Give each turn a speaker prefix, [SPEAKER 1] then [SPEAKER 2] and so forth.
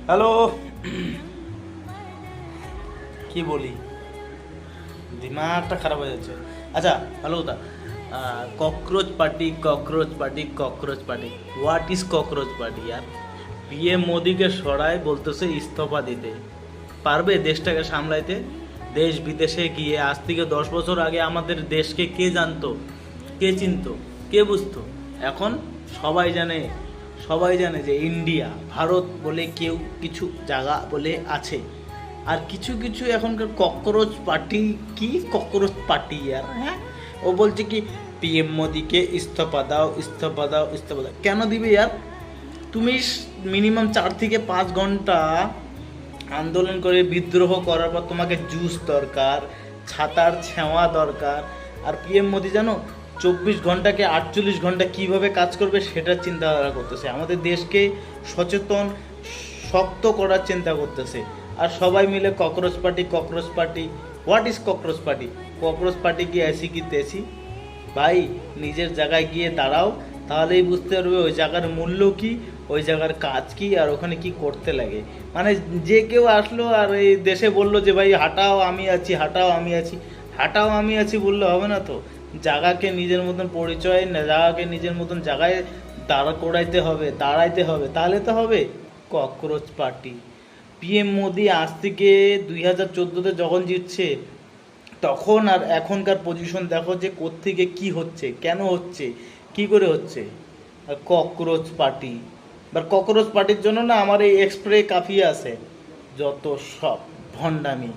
[SPEAKER 1] Hello. কি বলি, দিমাগটা খারাপ হয়ে যাচ্ছে। আচ্ছা, হ্যালো দা। Cockroach party, cockroach party, cockroach party. What is cockroach party यार? পিএম মোদিকে সরাই বলতেছে ইস্তফা দিতে। পারবে দেশটাকে সামলাইতে? দেশ বিদেশে গিয়ে আজ থেকে 10 বছর আগে আমাদের দেশকে কে জানতো, কে চিনতো, কে বুঝতো? এখন সবাই জানে, সবাই জানে যে ইন্ডিয়া, ভারত বলে কেউ কিছু জায়গা বলে আছে। আর কিছু কিছু এখনকার ককরোচ পার্টি, কি ককরোচ পার্টি यार? হ্যাঁ, ও বলছে কি পিএম মোদিকে ইস্তফা দাও, ইস্তফা দাও, ইস্তফা দাও। কেন দিবে यार? তুমি মিনিমাম 4 থেকে 5 ঘন্টা আন্দোলন করে বিদ্রোহ করার পর তোমাকে জুস দরকার, ছাতার ছেঁওয়া দরকার। আর পিএম মোদি জানো 24 ঘন্টাকে 48 ঘন্টা কিভাবে কাজ করবে সেটার চিন্তাধারা করতেছে, আমাদের দেশকে সচেতন শক্ত করার চিন্তা করতেছে। আর সবাই মিলে cockroach party, cockroach party. What is cockroach party? Cockroach party কি ऐसी কি তেসি? ভাই, নিজের জায়গায় গিয়ে দাঁড়াও, তাহলেই বুঝতে পারবে ওই জায়গার মূল্য কি, ওই জায়গার কাজ কি, আর ওখানে কি করতে লাগে। মানে যে কেউ আসলো আর এই দেশে বললো যে ভাই হাঁটাও আমি আছি, হাঁটাও আমি আছি, হাঁটাও আমি আছি বললে হবে না তো। জায়গাকে নিজের মতন পরিচয় না, জায়গাকে নিজের মতন জায়গায় দাঁড়া করাইতে হবে, দাঁড়াইতে হবে, তাহলে তো হবে। Cockroach party. পিএম মোদি আজ থেকে 2014-তে যখন জিতছে তখন আর এখনকার পজিশন দেখো যে কোত্থেকে কি হচ্ছে, কেন হচ্ছে, কি করে হচ্ছে। আর ককরোচ পার্টি, বা ককরোচ পার্টির জন্য না আমার এই এক্সপ্রে কাফি আছে, যত সব ভণ্ডামি।